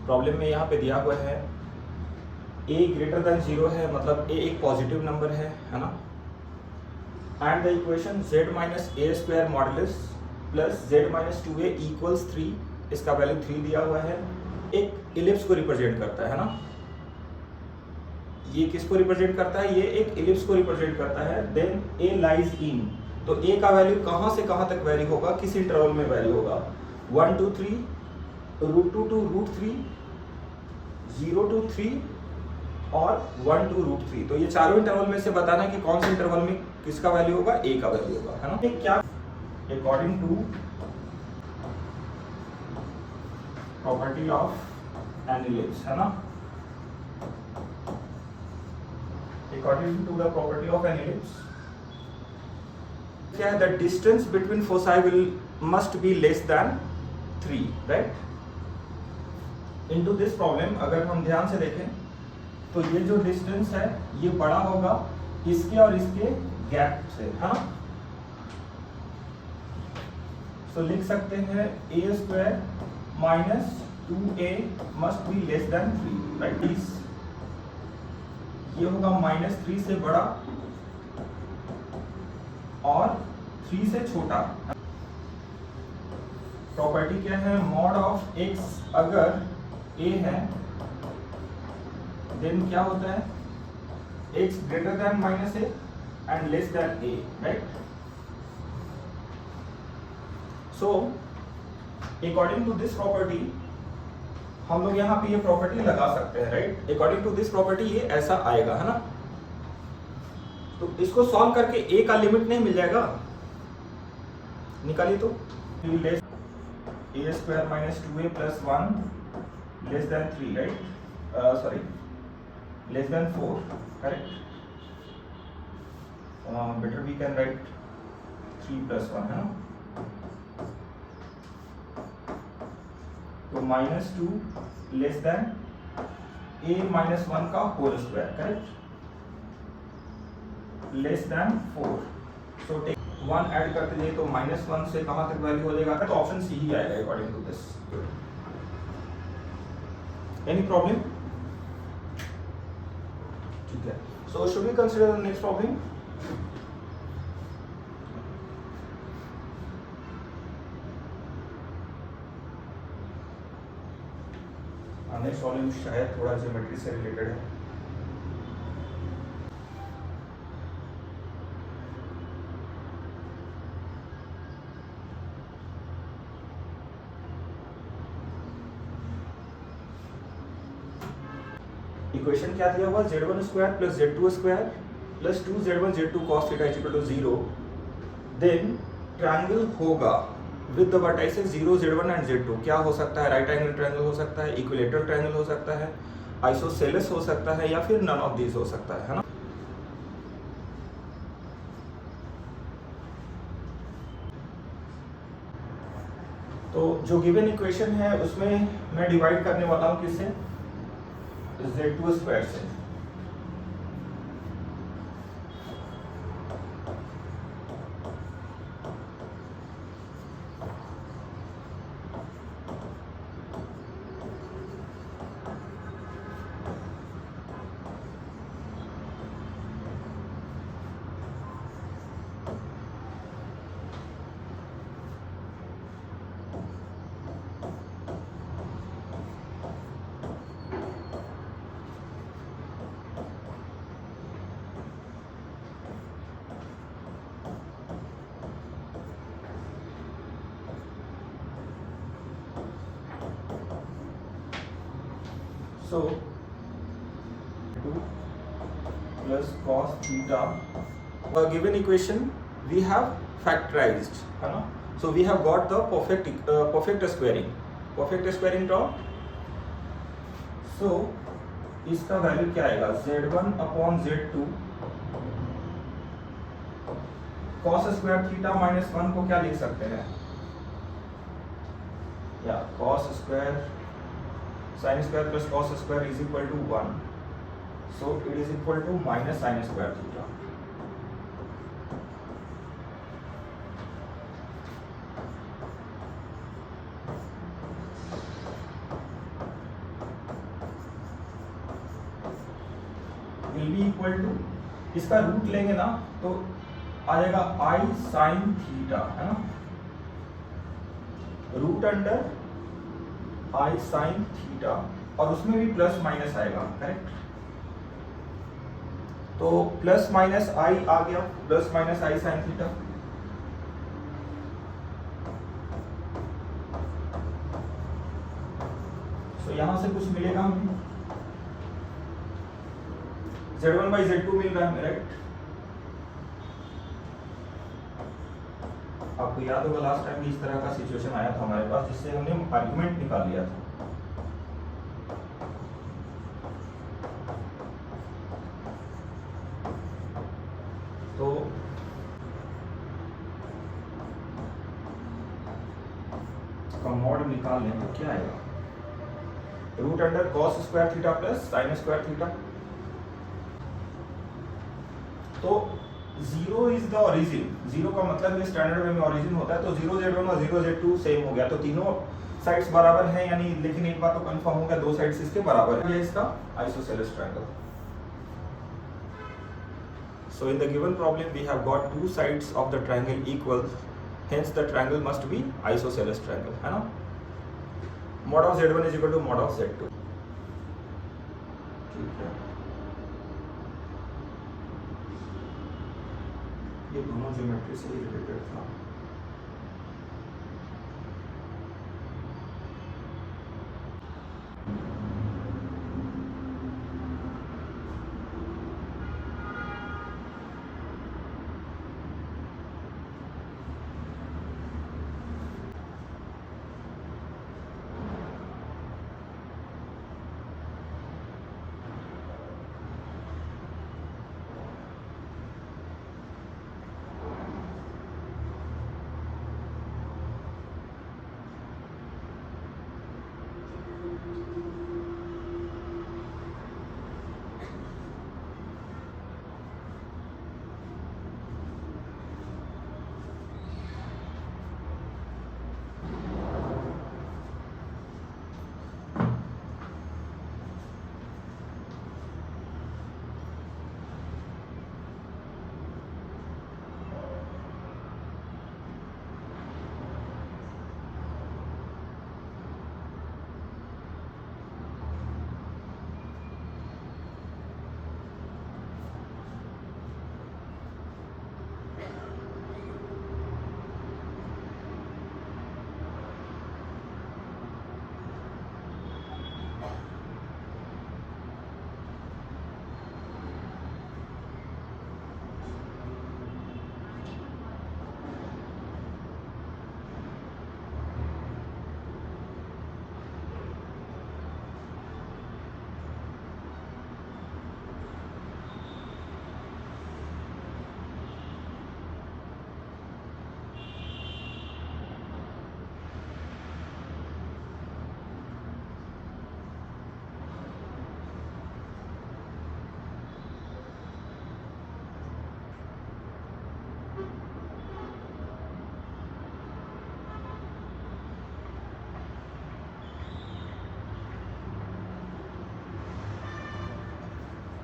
Problem में यहाँ पे दिया हुआ है a ग्रेटर देन 0 है, मतलब a एक पॉजिटिव नंबर है ना। And the equation z minus A square modulus plus z minus 2a equals 3, इसका वैल्यू 3 दिया हुआ है, एक इलिप्स को रिप्रेजेंट करता है ना। ये किसको रिप्रेजेंट करता है? ये एक इलिप्स को रिप्रेजेंट करता है। देन a लाइज इन, तो a का वैल्यू कहाँ से कहाँ तक वैरी होगा, किस इंटरवल में वैरी होगा? 1 to 3, √2 to √3, 0 to 3 और 1 to √3। तो ये चारों इंटरवल में से बताना है कि कौन से इंटरवल में किसका वैल्यू होगा, a का वैल्यू होगा, है ना। ये क्या according to property of an ellipse, है ना। According to the property of an ellipse, क्या है? The distance between foci must be less than 3, right? Into this problem अगर हम ध्यान से देखें तो ये जो डिस्टेंस है ये बड़ा होगा इसके और इसके गैप से, हाँ। तो लिख सकते हैं a square minus 2a must be less than 3, right. ये होगा -3 से बड़ा और 3 से छोटा। प्रॉपर्टी क्या है? मॉड ऑफ x अगर a है देन क्या होता है? x greater than -a and less than a, right. So according to this property हम लोग यहाँ पे ये प्रॉपर्टी लगा सकते हैं, right. According to this property ये ऐसा आएगा, है ना। तो इसको सॉल्व करके a का लिमिट नहीं मिल जाएगा, निकालिए तो। a square minus 2a plus 1 less than 3, right, sorry less than 4, correct. Better we can write 3 plus 1, है ना। तो -2 लेस देन a माइनस 1 का whole square, correct, less than 4। So take 1 add करते जाइए तो -1 से कहां तक वैल्यू हो जाएगा? तो ऑप्शन सी ही आएगा according to this. Any problem? ठीक है। So should we consider the next problem? Next problem शायद थोड़ा ज्योमेट्री से रिलेटेड है। इक्वेशन क्या दिया हुआ? z1 square plus z2 square plus 2z1 z2 cos theta equal to 0। Then triangle होगा with the vertices 0 z1 and z2। क्या हो सकता है? राइट एंगल ट्रायंगल हो सकता है, इक्विलेटरल ट्रायंगल हो सकता है, आइसोसेलेस हो सकता है, या फिर नन ऑफ दीज हो सकता है ना। तो जो गिवन इक्वेशन है उसमें मैं डिवाइड करने वाला हूं किससे? z2 स्क्वायर से। So 2 plus cos theta, given equation we have factorized, है ना। So we have got the perfect squaring term. So इसका वैल्यू क्या आएगा? z1 upon z2 cos square theta minus 1 को क्या लिख सकते हैं? या cos square sin square plus cos square is equal to 1, so it is equal to minus sin square theta. Will be equal to, इसका root लेंगे ना तो आ जाएगा आई साइन थीटा, है ना, रूट अंडर आई साइन थीटा, और उसमें भी प्लस माइनस आएगा, करेक्ट। तो प्लस माइनस आई आ गया, plus minus i sine theta, तो यहां से कुछ मिलेगा हमें, Z1 बाई Z2 मिल रहा है, राइट। आपको याद होगा लास्ट टाइम भी इस तरह का सिचुएशन आया था हमारे पास, जिससे हमने आर्गुमेंट निकाल लिया था। तो इसका मॉड निकाल लें तो क्या आएगा, root under cos square theta plus sine square theta. तो zero is the origin, zero का मतलब ये स्टैंडर्ड वे में ओरिजिन होता है, तो 0z1 और 0z2 सेम हो गया, तो तीनों साइड्स बराबर हैं, यानी लेकिन एक बात तो कंफर्म हो गया, दो साइड्स इसके बराबर है, ये इसका isosceles triangle. So in the given problem we have got two sides of the triangle equal, hence the triangle must be isosceles triangle, है ना। mod of Z1 is equal to mod of Z2, ठीक है। ये दोनों geometry से ही related था।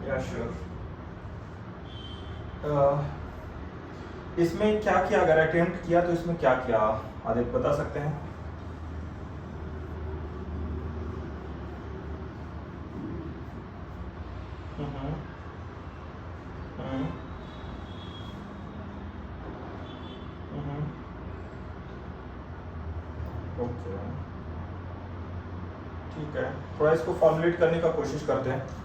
या sure. इसमें क्या किया, अगर अटेम्प्ट किया तो इसमें क्या किया, आदित्य बता सकते हैं? ओके ठीक है, थोड़ा इसको फॉर्मुलेट करने का कोशिश करते हैं।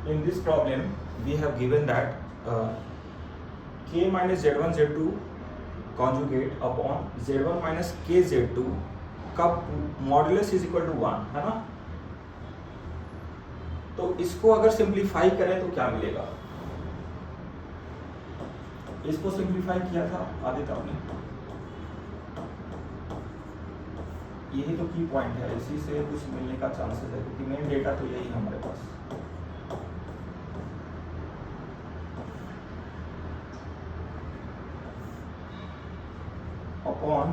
In this problem we have given that k minus z1 z2 conjugate upon z1 minus k z2 का मॉडुलस इज इक्वल टू 1, है ना। तो इसको अगर सिंप्लीफाई करें तो क्या मिलेगा, इसको सिंप्लीफाई किया था आदित्य आपने, यही तो की पॉइंट है, इसी से कुछ मिलने का चांसेस है क्योंकि मेन डेटा तो यही है हमारे पास। Upon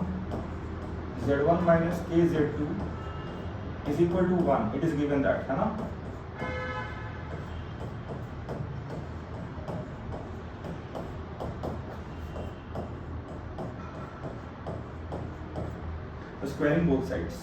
z1 minus k z2 is equal to 1, it is given that, है ना। Squaring both sides.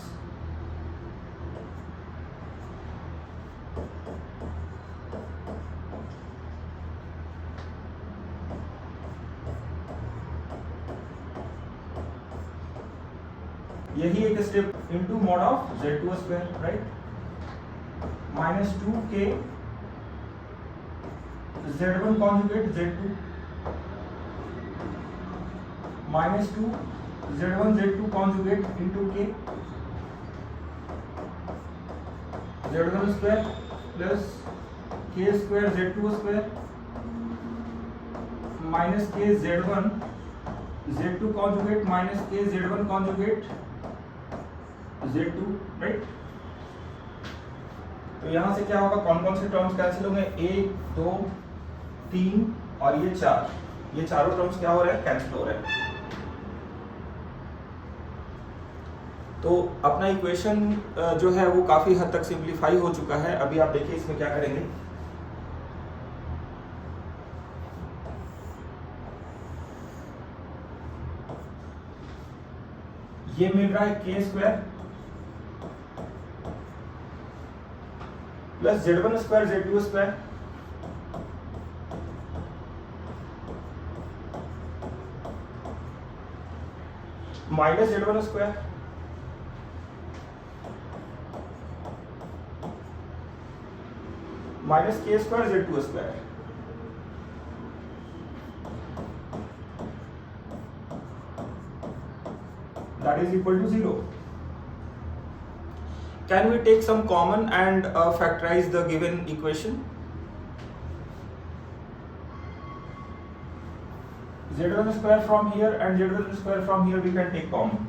यही एक step into mod of z2 square, right, minus 2k z1 conjugate z2 minus 2 z1 z2 conjugate into k z1 square plus k square z2 square minus k z1 z2 conjugate minus k z1 conjugate z2, right. तो यहां से क्या होगा, कौन कौन से terms cancel होंगे, 1 2 3 और ये 4, ये चारों टर्म्स क्या हो रहे हैं, कैंसिल हो रहे हैं। तो अपना इक्वेशन जो है वो काफी हद तक सिंप्लीफाई हो चुका है। अभी आप देखिए इसमें क्या करेंगे, ये मिल रहा है k square plus z1 square z2 square minus z1 square minus k square z2 square, that is equal to 0. Can we take some common and factorize the given equation? z1 square from here and z1 square from here we can take common.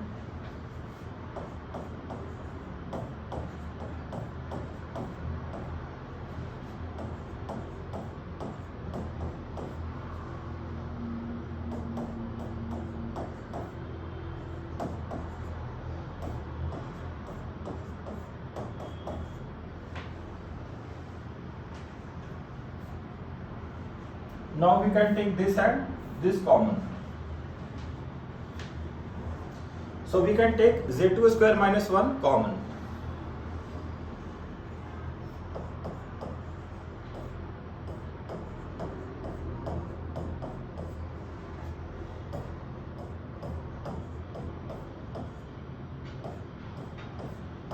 Now we can take this and this common. So we can take z2 square minus 1 common.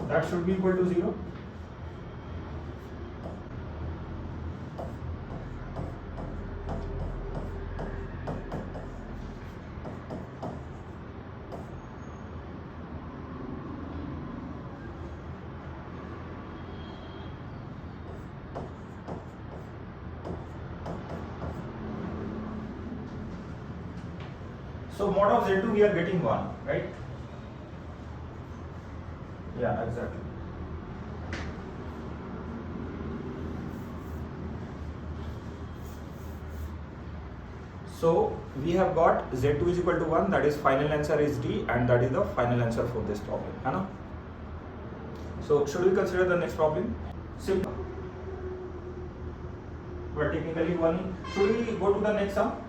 That should be equal to 0. So mod of z2 we are getting 1, right? Yeah, exactly. So we have got z2 is equal to 1, that is final answer is D, and that is the final answer for this problem, है ना? So should we consider the next problem? Simple. But technically one. Should we go to the next sum?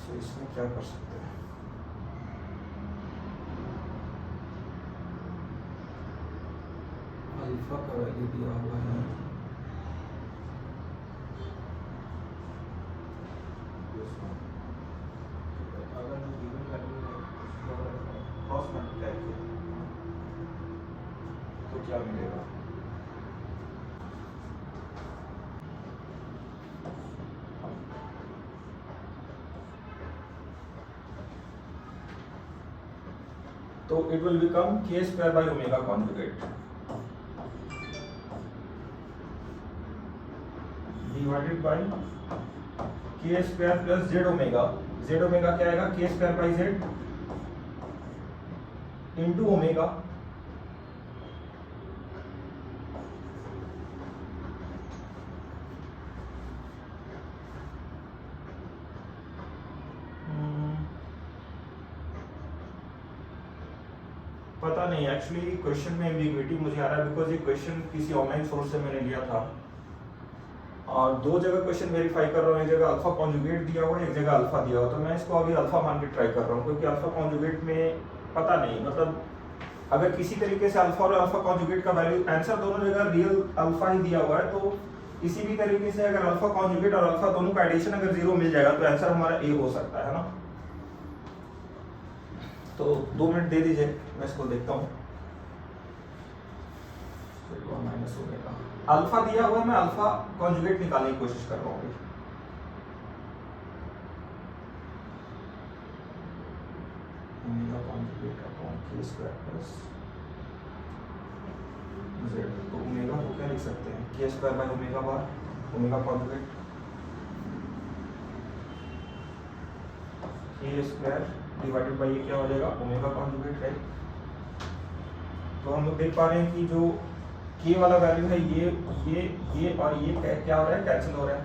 तो इसमें क्या कर सकते हैं, alpha का value दिया हुआ है, अगर जो गिवन वैल्यू है उसको क्रॉस मल्टीप्लाई किया तो क्या मिलेगा, तो it will become k square by omega conjugate divided by k square plus z omega क्या आएगा k square by z into omega पता नहीं एक्चुअली क्वेश्चन में एम्बिग्विटी मुझे आ रहा है बिकॉज ये क्वेश्चन किसी ऑनलाइन सोर्स से मैंने लिया था और दो जगह क्वेश्चन वेरीफाई कर रहा हूँ, एक जगह अल्फा कॉन्जुगेट दिया हुआ है, एक जगह अल्फा दिया हुआ, तो मैं इसको अभी अल्फा मान के ट्राई कर रहा हूँ क्योंकि अल्फा कॉन्जुगेट में पता नहीं, मतलब अगर किसी तरीके से अल्फा और अल्फा कॉन्जुगेट का वैल्यू आंसर दोनों जगह रियल अल्फा ही दिया हुआ है, तो किसी भी तरीके से अगर अल्फा कॉन्जुगेट और अल्फा दोनों का एडिशन अगर 0 मिल जाएगा तो आंसर हमारा ए हो सकता है ना। तो 2 मिनट दे दीजिए, मैं इसको देखता हूँ। माइनस ओमेगा अल्फा दिया हुआ है, मैं अल्फा कॉन्जुगेट निकालने की कोशिश कर रहा हूँ। Omega conjugate upon k square plus z, तो ओमेगा को क्या लिख सकते हैं k square by omega bar omega conjugate k square divided by ये क्या हो जाएगा ओमेगा कॉन्जुगेट, राइट। तो हम लोग देख पा रहे हैं कि जो k वाला वैल्यू है ये और ये क्या हो रहा है, कैंसिल हो रहा है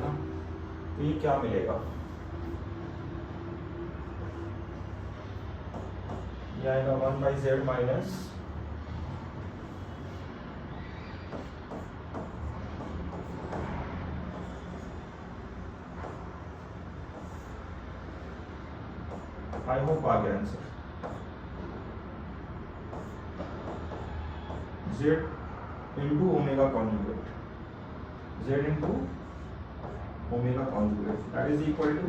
ना। तो ये क्या मिलेगा, ये आएगा 1 by z minus I hope आ गया answer, z into omega conjugate, z into omega conjugate that is equal to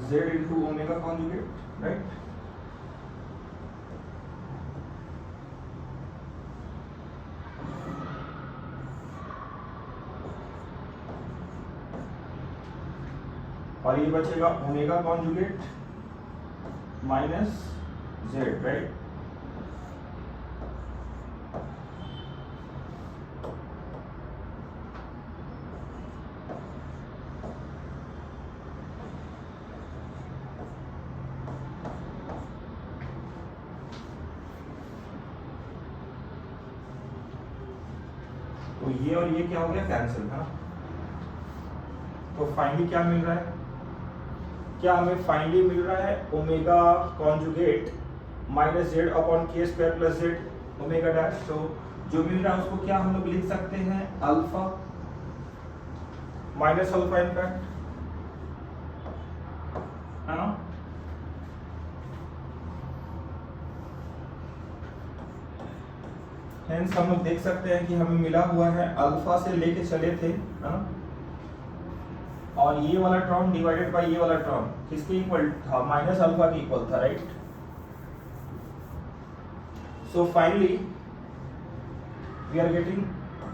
z into omega conjugate, right. और ये बचेगा omega conjugate minus z, right. तो ये और ये क्या हो गया, कैंसिल, है ना। तो फाइनली क्या मिल रहा है, क्या हमें फाइनली मिल रहा है omega conjugate minus z upon k square plus z omega dash. तो जो मिल रहा है उसको क्या हम लोग लिख सकते हैं, अल्फा माइनस अल्फा इनफैक्ट, है ना। हेंस हम लोग देख सकते हैं कि हमें मिला हुआ है अल्फा से लेके चले थे, है ना, और ये वाला टर्म डिवाइडेड बाय ये वाला टर्म किसके इक्वल था, माइनस अल्फा के इक्वल था, right. So finally we are getting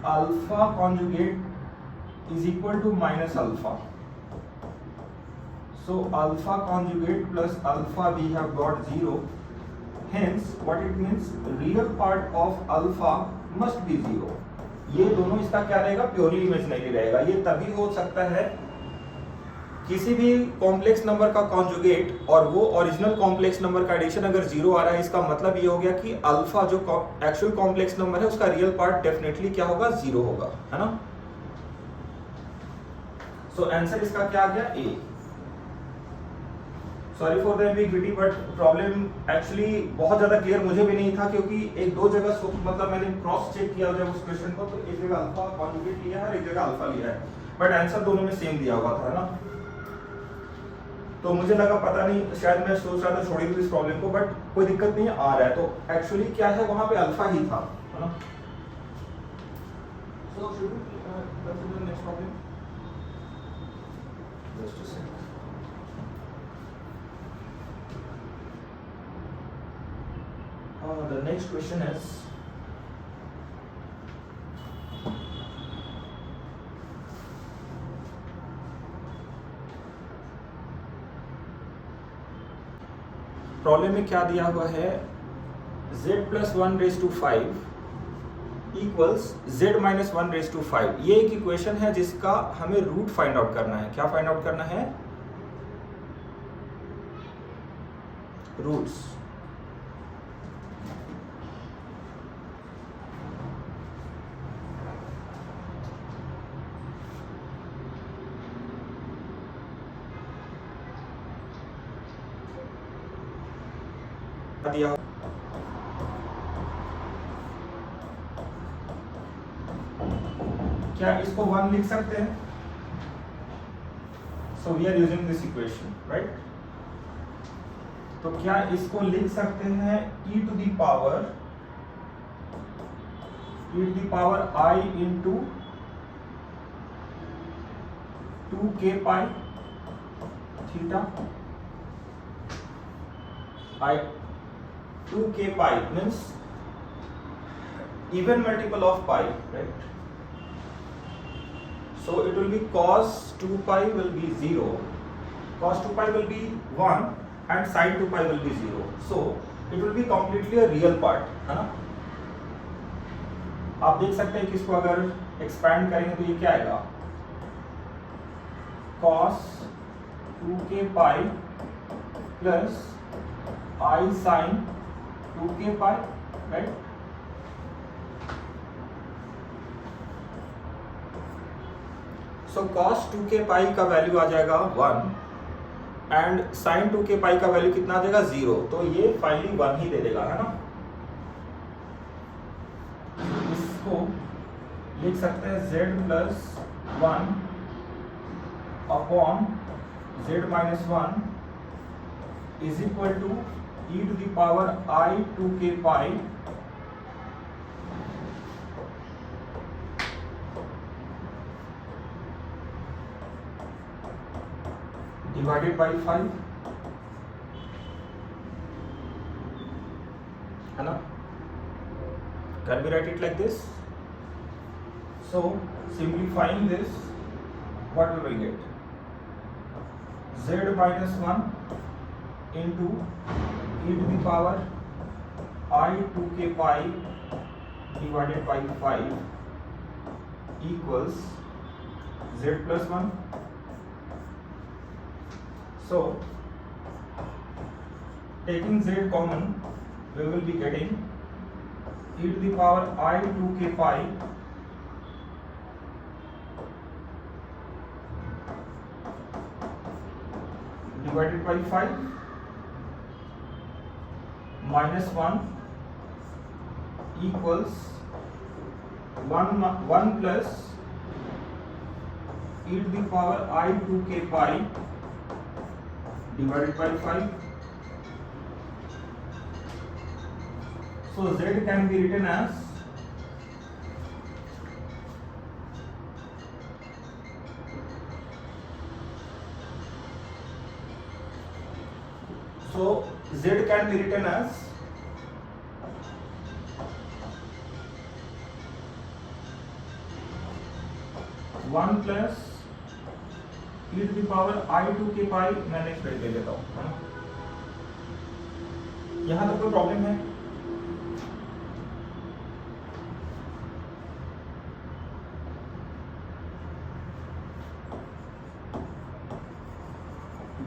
alpha conjugate is equal to minus alpha. So alpha conjugate plus alpha we have got 0, hence what it means real part of alpha must be 0। ये दोनों इसका क्या रहेगा, purely imaginary रहेगा। ये तभी हो सकता है किसी भी कॉम्प्लेक्स नंबर का कॉन्जुगेट और वो ओरिजिनल कॉम्प्लेक्स नंबर का एडिशन अगर 0 आ रहा है, इसका मतलब ये हो गया कि अल्फा जो एक्चुअल कॉम्प्लेक्स नंबर है उसका रियल पार्ट डेफिनेटली क्या होगा, 0 होगा, है ना। सो आंसर इसका क्या आ गया, A. Sorry for the ambiguity but problem actually बहुत ज्यादा क्लियर मुझे भी नहीं था क्योंकि एक दो जगह मतलब मैंने क्रॉस चेक किया जब उस क्वेश्चन को, तो एक जगह अल्फा कॉन्जुगेट लिया है और एक जगह अल्फा लिया है, बट आंसर दोनों में सेम दिया हुआ था ना। तो मुझे लगा पता नहीं, शायद मैं सोच रहा था छोड़ दूं इस प्रॉब्लम को, बट कोई दिक्कत नहीं आ रहा है। तो एक्चुअली क्या है, वहां पे अल्फा ही था, है ना। So should we consider next problem, just a second. The next question is problem में क्या दिया हुआ है, z plus 1/5 equals z minus 1/5। ये एक इक्वेशन है जिसका हमें रूट फाइंड आउट करना है। क्या फाइंड आउट करना है? रूट्स। दिया क्या इसको 1 लिख सकते हैं? So we are using this equation, right? तो क्या इसको लिख सकते हैं e to the power I into 2k pi theta. I 2k pi means even multiple of pi, right? So it will be cos 2 pi will be 0, cos 2 pi will be 1 and sin 2 pi will be 0. So it will be completely a real part, है ना? आप देख सकते हैं कि इसको अगर expand करेंगे तो ये क्या आएगा, cos 2k pi plus I sin 2k pi, right? So cos 2k pi का वैल्यू आ जाएगा 1 एंड sin 2k pi का वैल्यू कितना आ जाएगा 0। तो ये फाइनली 1 ही दे देगा, है ना? इसको लिख सकते हैं z plus 1 upon z minus 1 is equal to e to the power I 2k pi divided by 5, है ना? Can we write it like this? So simplifying this, what we will get? Z minus 1 into e to the power I 2k pi divided by 5 equals z plus 1. So taking z common, we will be getting e to the power I 2k pi divided by 5 minus 1 equals 1 plus e to the power I 2k pi divided by 5. So z can be written as one plus e to the power I 2k pi। मैं next page ले लेता हूँ, यहाँ तक कोई problem है?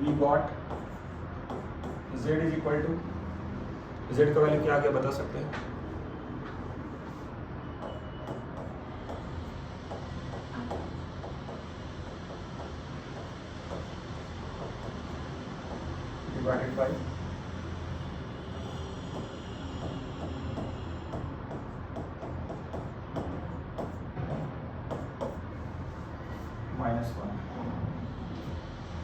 We got z is equal to, z का value क्या आ गया बता सकते हैं? divided by -1।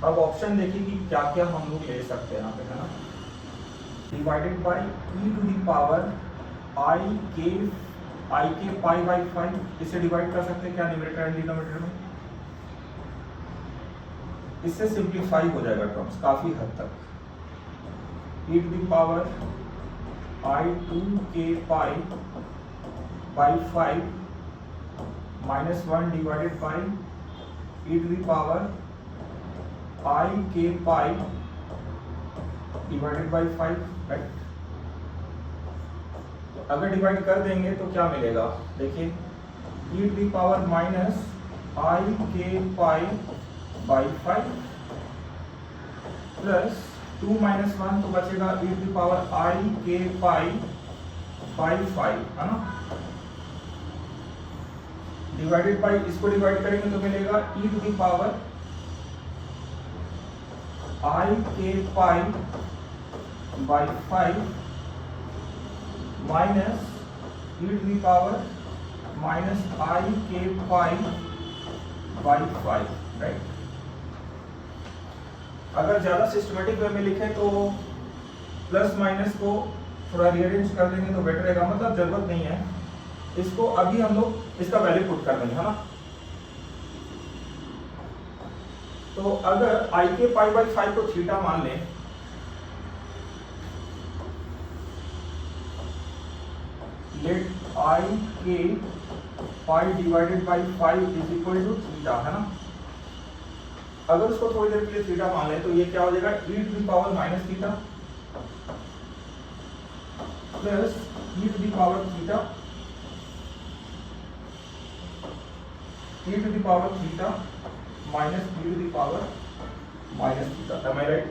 अब ऑप्शन देखिए कि क्या क्या हम लोग ले सकते हैं यहाँ पे, है ना? Divided by e to the power i k pi by 5, इसे डिवाइड कर सकते हैं क्या न्यूमरेटर एंड डिनोमिनेटर में? इससे सिंप्लीफाई हो जाएगा टर्म्स काफी हद तक। e to the power I 2k pi by 5 minus 1 divided by e to the power I k pi divided by 5, right. तो अगर डिवाइड कर देंगे तो क्या मिलेगा, देखिए e to the power minus i k pi by 5 plus 2 minus 1 तो बचेगा e to the power i k pi by 5, है ना। डिवाइडेड बाई, इसको डिवाइड करेंगे तो मिलेगा e to the power i k pi by 5 minus e to the power minus i k pi by 5, right. अगर ज्यादा सिस्टमेटिक वे में लिखे तो प्लस माइनस को थोड़ा रीअरेंज कर देंगे तो बेटर रहेगा, मतलब जरूरत नहीं है इसको। अभी हम लोग इसका वैल्यू पुट कर देंगे, है ना। तो अगर आई के पाई बाई 5 को थीटा मान लें, let i k pi divided by 5 is equal to theta, है ना। अगर उसको थोड़ी देर के लिए थीटा मान लें तो ये क्या हो जाएगा, e to the power minus theta plus e to the power theta, e to the power theta minus e to the power minus theta, am I right.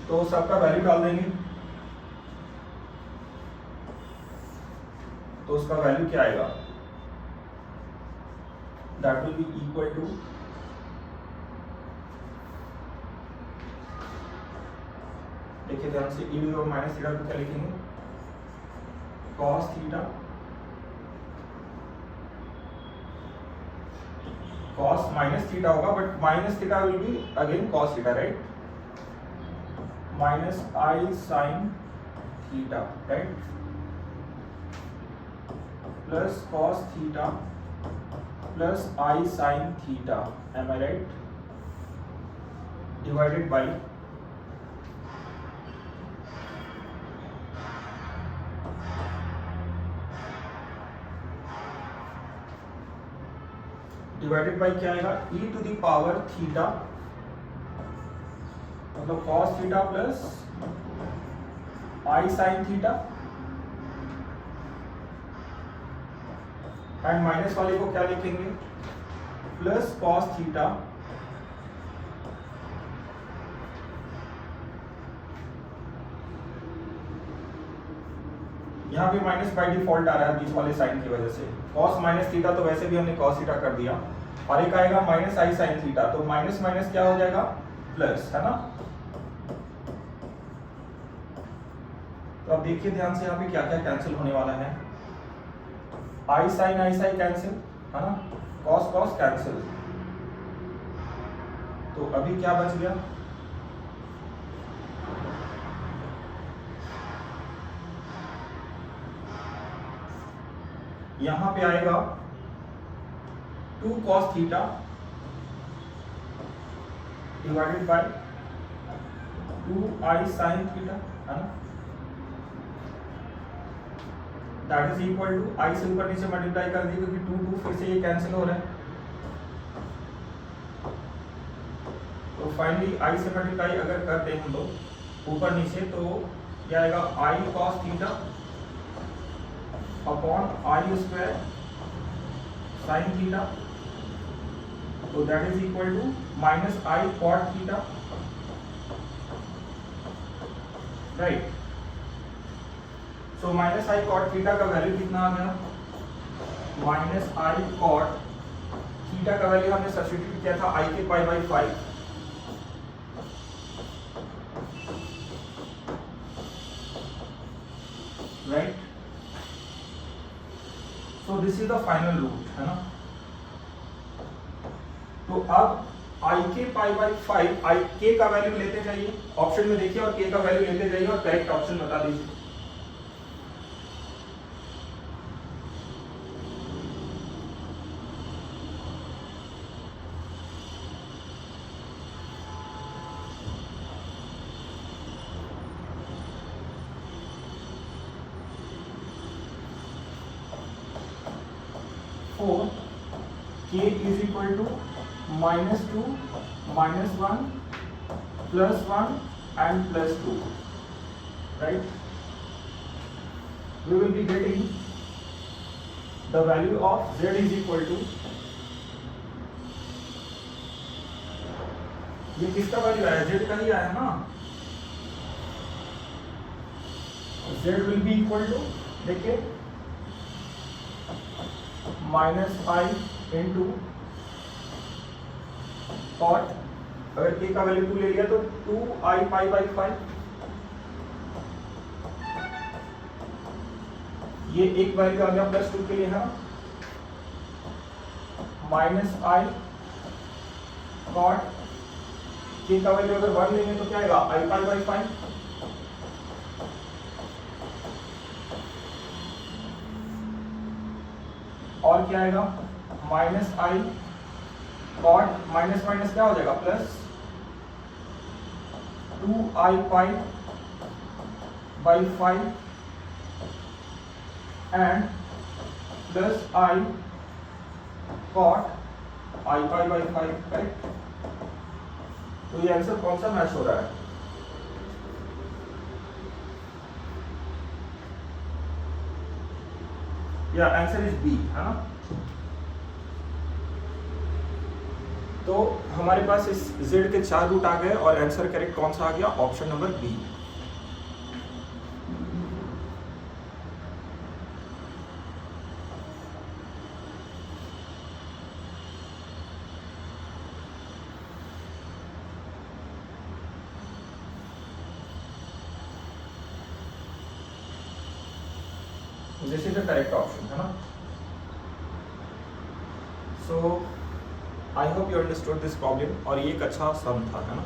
तो सबका वैल्यू डाल देंगे तो उसका वैल्यू क्या आएगा, that will be equal to देखिए ध्यान से, e to the power minus theta को क्या लिखेंगे, cos theta, cos minus theta होगा but minus theta will be again cos theta, right. Minus i sine theta, right, plus cos theta plus i sine theta, am I right, divided by क्या आएगा, e to the power theta मतलब cos theta plus i sine theta, and minus वाले को क्या लिखेंगे, plus cos theta यहाँ पे minus by default आ रहा है बीच वाले साइन की वजह से, cos माइनस थीटा तो वैसे भी हमने cos थीटा कर दिया, और एक आएगा माइनस आई साइन थीटा, तो माइनस माइनस क्या हो जाएगा, प्लस, है ना। तो अब देखिए ध्यान से यहाँ पे क्या क्या कैंसिल होने वाला है, आई साइन कैंसिल, है ना, कॉस कॉस कैंसिल, तो अभी क्या बच गया, यहां पे आएगा 2 cos theta divided by 2 I sine theta, है ना, दैट इज इक्वल टू, आई से ऊपर नीचे मल्टीप्लाई कर दिए क्योंकि 2 2 फिर से ये कैंसिल हो रहा है, तो फाइनली आई से मल्टीप्लाई अगर करते हैं हम लोग ऊपर नीचे तो क्या आएगा, i cos theta upon i square sine theta, तो that is equal to minus i cot theta, right. So minus i cot theta का वैल्यू कितना आ गया, माइनस आई कॉट थीटा का वैल्यू हमने सब्स्टिट्यूट किया था i k pi by 5, right. So this is the final root, है ना। तो अब आई के पाई बाई 5, आई के का वैल्यू लेते जाइए ऑप्शन में देखिए और के का वैल्यू लेते जाइए और करेक्ट ऑप्शन बता दीजिए। k is equal to -2 -1 +1 and +2, right? We will be getting the value of z is equal to, ये किसका वैल्यू आया, z का ही आया ना, z will be equal to, देखिए -i into cot, अगर k का वैल्यू 2 ले लिया तो 2i पाई बाई 5, ये एक वैल्यू आ गया +2 के लिए है, -i cot, k का वैल्यू अगर 1 लेंगे तो क्या आएगा, i पाई बाई 5, और क्या आएगा, -i cot, माइनस माइनस क्या हो जाएगा, plus 2i pi by 5 and plus i cot i pi by 5, correct. तो ये आंसर कौन सा मैच हो रहा है, या आंसर इज बी, है ना। तो हमारे पास इस z के 4 रूट आ गए और आंसर करेक्ट कौन सा आ गया, option number B. This is the correct option, है ना। So I hope you understood this problem, और ये एक अच्छा सम था, है ना।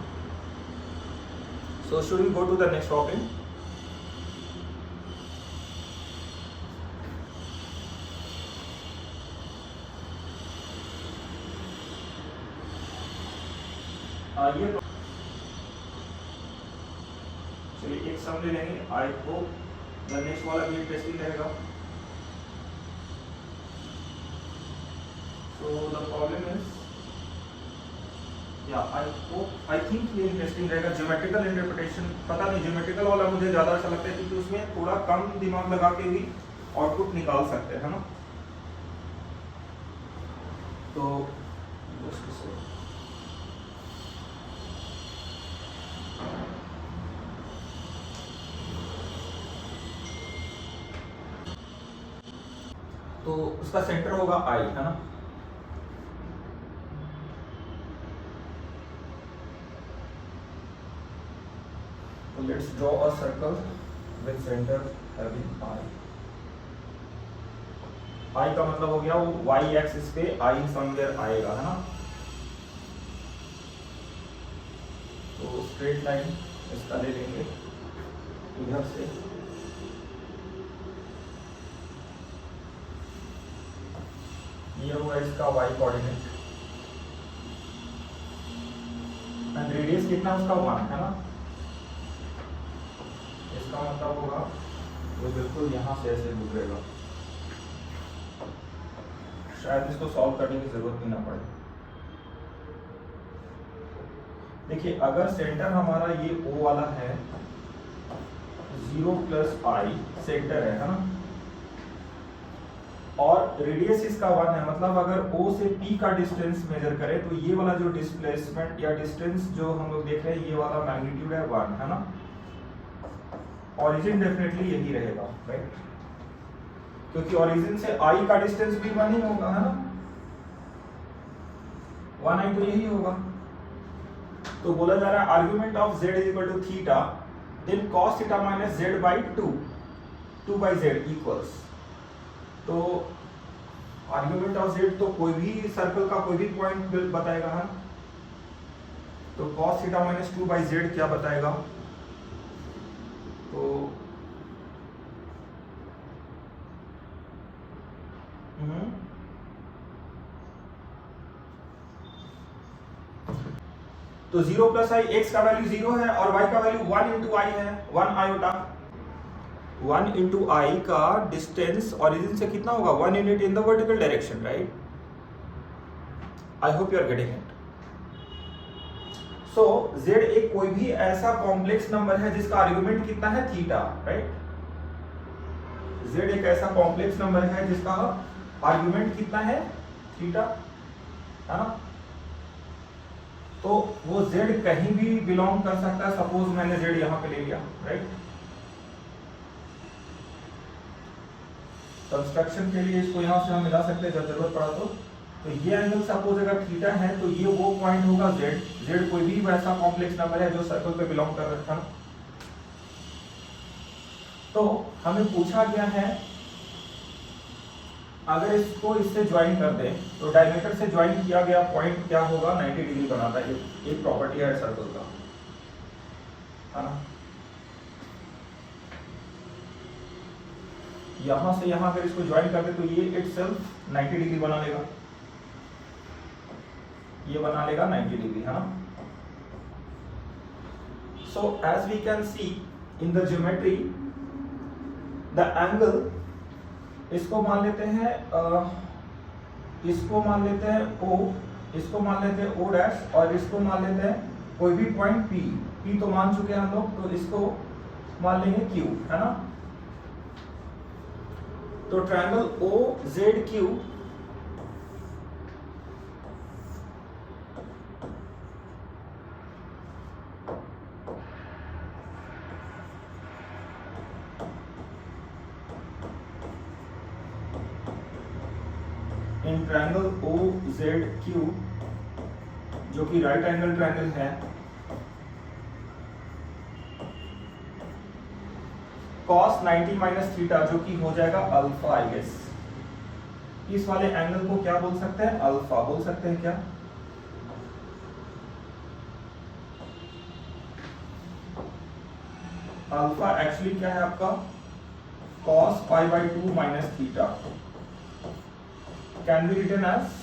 So should we go to the next problem. ये चलिए एक सम ले लेंगे, आई होप द नेक्स्ट वाला भी इंटरेस्टिंग रहेगा। So the problem is, yeah, I think ये इंटरेस्टिंग रहेगा। ज्योमेट्रिकल इंटरप्रिटेशन, पता नहीं, ज्योमेट्रिकल वाला मुझे ज़्यादा अच्छा लगता है क्योंकि उसमें थोड़ा कम दिमाग लगा के भी आउटपुट निकाल सकते हैं, है ना। तो तो उसका सेंटर होगा I, है ना। तो let's draw a circle with centre having I। I का मतलब हो गया वो y एक्सिस पे I समवेयर आएगा, है ना। तो स्ट्रेट लाइन इसका ले लेंगे इधर से, ये हुआ इसका y कोऑर्डिनेट, एंड रेडियस कितना उसका 1, है ना। इसका मतलब होगा वो बिल्कुल यहाँ से ऐसे गुजरेगा, शायद इसको सॉल्व करने की जरूरत भी ना पड़े। देखिए अगर सेंटर हमारा ये O वाला है, 0 प्लस I सेंटर है ना, और रेडियस इसका 1 है, मतलब अगर O से P का डिस्टेंस मेजर करें तो ये वाला जो डिस्प्लेसमेंट या डिस्टेंस जो हम लोग देख रहे हैं, ये वाला मैग्नीट्यूड है 1, है ना। ओरिजिन डेफिनेटली यही रहेगा, राइट, क्योंकि ओरिजिन से I का डिस्टेंस भी 1 ही होगा, है ना। 1i तो यही होगा। तो बोला जा रहा है argument of z is equal to theta, then cos theta minus z by 2 by z equals, तो आर्गुमेंट ऑफ z तो कोई भी सर्कल का कोई भी पॉइंट बताएगा, है। तो cos theta minus 2 by z क्या बताएगा, तो 0 प्लस i, x का वैल्यू 0 है और y का वैल्यू 1 इंटू आई है, 1 आयोटा। 1 इंटू आई का डिस्टेंस ओरिजिन से कितना होगा, 1 unit in the vertical direction, right. I hope you are getting it. So z एक कोई भी ऐसा कॉम्प्लेक्स नंबर है जिसका आर्गुमेंट कितना है थीटा, राइट। z एक ऐसा कॉम्प्लेक्स नंबर है जिसका आर्गुमेंट कितना है थीटा, है ना। तो वो z कहीं भी बिलोंग कर सकता है। सपोज मैंने z यहां पे ले लिया, राइट। कंस्ट्रक्शन के लिए इसको यहां से हम मिला सकते हैं जब जरूरत पड़ा तो ये एंगल सपोज अगर थीटा है तो ये वो पॉइंट होगा z कोई भी वैसा कॉम्प्लेक्स नंबर है जो सर्कल पे बिलोंग कर रहा है। तो हमें पूछा गया है अगर इसको इससे ज्वाइन कर दें तो डायमीटर से ज्वाइन किया गया पॉइंट क्या होगा, 90 डिग्री बनाता है। एक प्रॉपर्टी है सर्कल का, है ना। यहां से यहां अगर इसको ज्वाइन कर दे तो ये इटसेल्फ 90 डिग्री बना लेगा, ये बना लेगा 90 डिग्री, है ना। So as we can see in the geometry the angle, इसको मान लेते हैं इसको मान लेते हैं O, इसको मान लेते हैं O डैश और इसको मान लेते हैं कोई भी पॉइंट P तो मान चुके हैं हम लोग, तो इसको मान लेंगे Q, है ना। तो triangle OZQ in triangle OZQ जो कि राइट एंगल ट्रायंगल है, cos 90 माइनस थीटा जो कि हो जाएगा अल्फा, आई गेस। इस वाले एंगल को क्या बोल सकते हैं, अल्फा बोल सकते हैं क्या। अल्फा एक्चुअली क्या है आपका cos pi by 2 minus theta, can be written as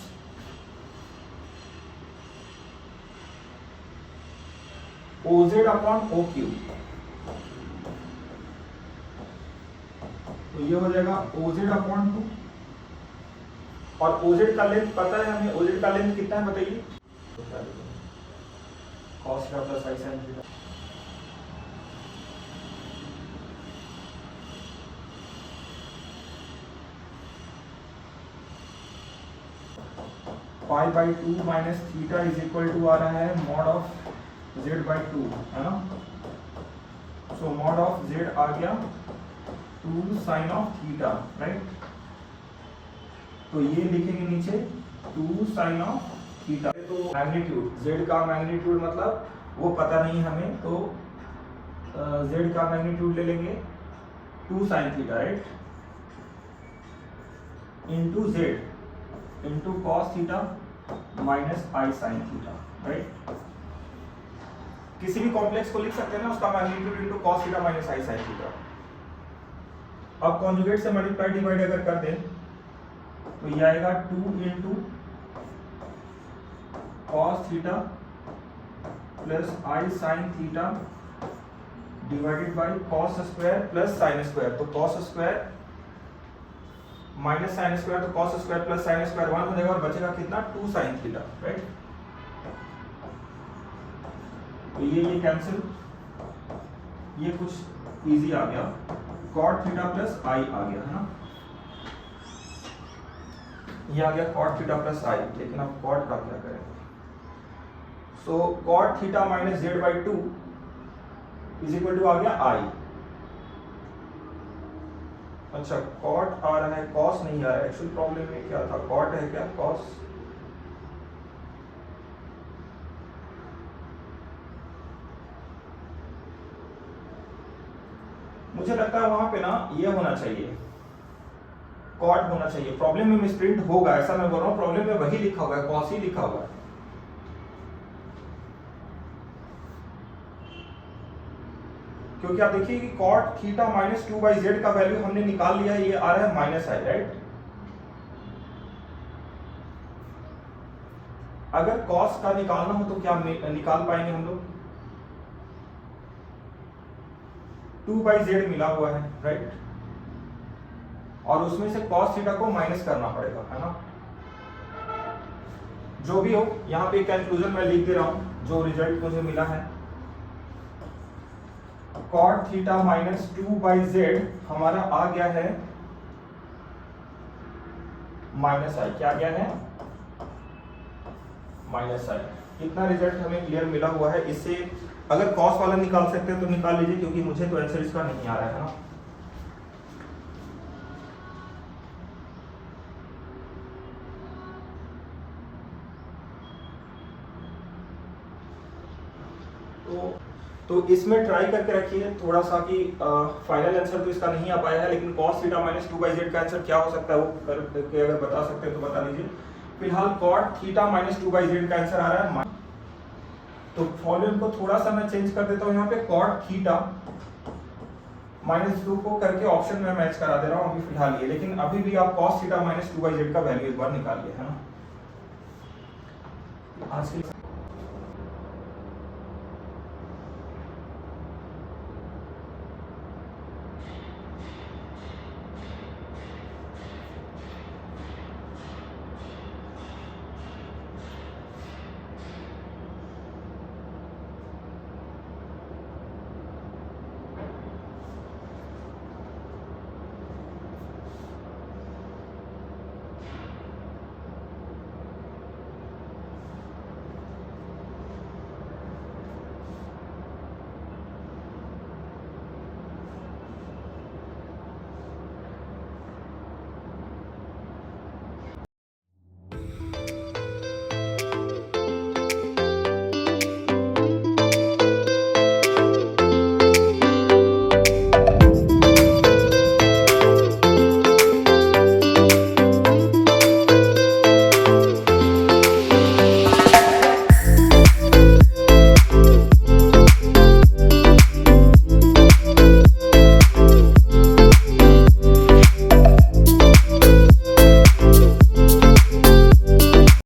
OZ upon OQ। तो ये हो जाएगा OZ अपॉन 2 और OZ का लेंथ पता है हमें, OZ का लेंथ कितना है बताइए, cos theta plus i sin theta. Pi by 2 minus theta is equal to आ रहा है मॉड ऑफ z बाई 2, है ना। सो मॉड ऑफ z आ गया 2 साइन ऑफ थीटा, राइट। तो ये लिखेंगे नीचे 2 साइन ऑफ थीटा। तो मैग्नीट्यूड z का मैग्नीट्यूड मतलब वो पता नहीं हमें, तो z का मैग्नीट्यूड ले लेंगे 2 sign theta, right, into z into cos theta minus i sign theta, right. किसी भी कॉम्प्लेक्स को लिख सकते हैं ना, उसका magnitude into cos theta minus i sine theta. अब कॉन्जुगेट से मल्टीप्लाई डिवाइड अगर कर दें तो ये आएगा 2 into cos theta plus i sine theta divided by cos square plus sine square. तो cos square minus sine square, तो cos square plus sine square 1 हो जाएगा और बचेगा कितना 2 साइन थीटा, राइट। तो ये कैंसिल, ये कुछ इजी आ गया, cot थीटा प्लस i आ गया, है ना। ये आ गया cot थीटा प्लस i, लेकिन अब cot का क्या करें। So cot theta minus z by 2 is equal to आ गया i। अच्छा cot आ रहा है, cos नहीं आ रहा है। एक्चुअल प्रॉब्लम में क्या था, cot है क्या, cos। मुझे लगता है वहां पे ना ये होना चाहिए, कॉट होना चाहिए। प्रॉब्लम में मिसप्रिंट होगा, ऐसा मैं बोल रहा हूँ, प्रॉब्लम में वही लिखा हुआ है, कॉस ही लिखा हुआ है। क्योंकि आप देखिए कि cot theta minus 2 by z का वैल्यू हमने निकाल लिया है, ये आ रहा है माइनस आई, राइट। अगर कॉस का निकालना हो तो क्या निकाल पाएंगे हम लोग, 2 बाई जेड मिला हुआ है, राइट, और उसमें से cos थीटा को माइनस करना पड़ेगा, है ना। जो भी हो यहाँ पे कंक्लूजन मैं लिख दे रहा हूँ जो रिजल्ट मुझे मिला है। cot थीटा माइनस 2/z हमारा आ गया है माइनस आई। क्या गया है? माइनस आई। इतना रिजल्ट हमें क्लियर मिला हुआ है। इससे अगर कॉस वाला निकाल सकते हैं तो निकाल लीजिए, क्योंकि मुझे तो आंसर इसका नहीं आ रहा है ना। तो इसमें ट्राई करके रखिए थोड़ा सा कि फाइनल आंसर तो इसका नहीं आ पाया है, लेकिन cos थीटा माइनस 2/z का आंसर क्या हो सकता है वो करके अगर बता सकते हैं तो बता दीजिए। फिलहाल cot थीटा माइनस 2/z का आंसर आ रहा है। तो फॉलोइंग को थोड़ा सा मैं चेंज कर देता हूँ, यहाँ पे cot थीटा माइनस 2 को करके ऑप्शन में मैच करा दे रहा हूँ अभी फिलहाल ये, लेकिन अभी भी आप cos थीटा माइनस 2/z का वैल्यू एक बार निकालिए, है ना। आज की